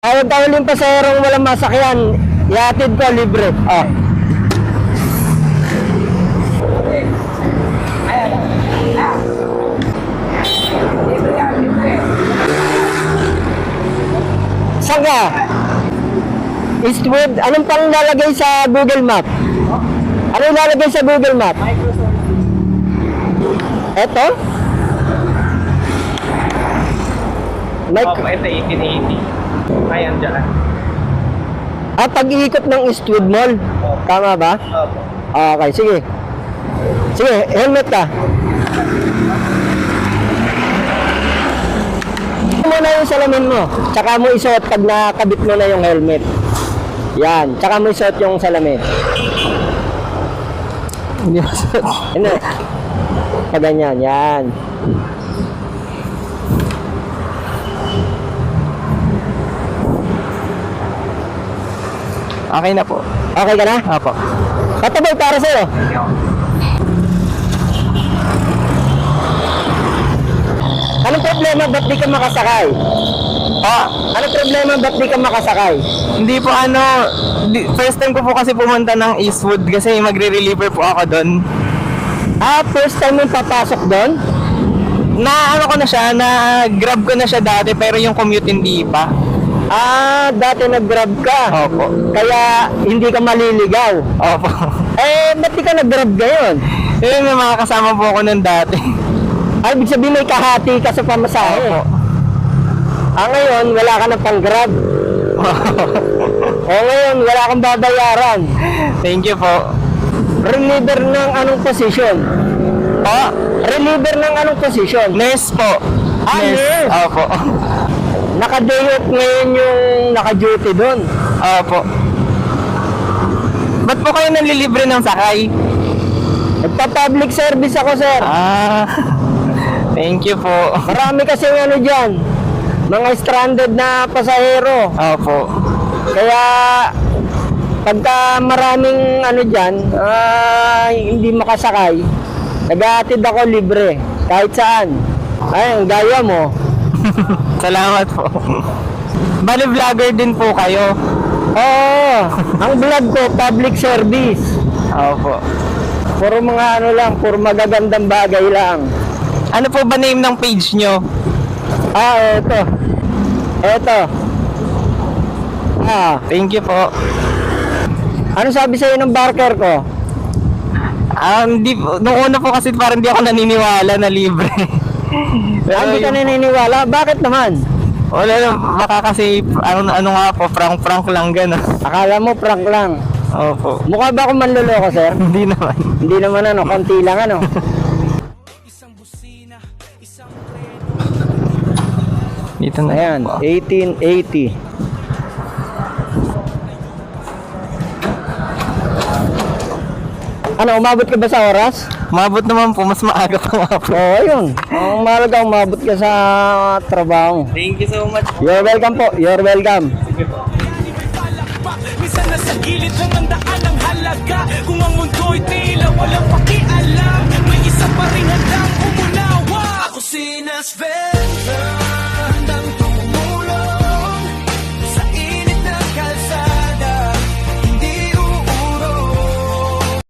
Tawag ka uling paserong walang masakyan. Ihatid ko, libre. Oh. Saan ka? Eastwood. Anong pang lalagay sa Google Map? Anong lalagay sa Google Map? Eto? Opo, ito 1880. Ayan dyan. Pag-iikot ng Eastwood Mall. Tama ba? Opo. Okay, sige. Sige, helmet ka. Muna yung salamin mo. Tsaka mo isuot pag nakabit mo na yung helmet. Yan. Tsaka mo isuot yung salamin. Hindi mo suot. Hindi. Pag ganyan. Yan. Okay na po. Okay ka na? Opo. Patabay para sa'yo. Anong problema? Ba't di ka makasakay? Anong problema? Ba't di ka makasakay? Hindi po first time ko po kasi pumunta ng Eastwood kasi magre-reliever po ako doon. First time mo papasok doon? Ko na siya, grab ko na siya dati pero yung commute hindi pa. Dati nag-grab ka. Opo. Kaya hindi ka maliligaw. Opo. Ba't di ka nag-grab ngayon? May mga kasama po ako nun dati. Ibig sabihin may kahati ka sa pamasahe. Opo. Ngayon, wala ka na pang-grab. Ngayon, wala kang babayaran. Thank you po. Reliever ng anong position? Reliever ng anong position? Nurse po. Nurse. Opo. Naka-day off ngayon yung naka-duty doon. Opo. Ba't po kayo nanlilibre ng sakay? Nagpa-public service ako, sir. Thank you po. Marami kasi dyan. Mga stranded na pasahero. Opo. Kaya pagka maraming dyan, hindi makasakay, nag-aatid ako libre. Kahit saan. Ang gaya mo. Salamat po. Bali vlogger din po kayo. Oo. Ang vlog ko, public service. Opo. Puro mga lang, puro magagandang bagay lang. Ano po ba name ng page nyo? Eto. Thank you po. Ano sabi sa'yo ng barker ko? Nung una po kasi parang di ako naniniwala na libre. Hindi ka naniniwala? Bakit naman? Wala lang, baka kasi ano nga po, prank lang gano'n. Akala mo prank lang. Opo. Mukha ba akong manloloko, sir? Hindi naman. Hindi naman konti lang Dito na. Ayan, 1880. Umabot ka ba sa oras? Umabot naman po, mas maaga pa nga po. Ayun. Ang mahalaga, umabot ka sa trabaho. Thank you so much. You're welcome po. You're welcome. Sige po. Minsan nasa gilid ng daan ang halaga. Kung ang mundo'y tila walang pakialam.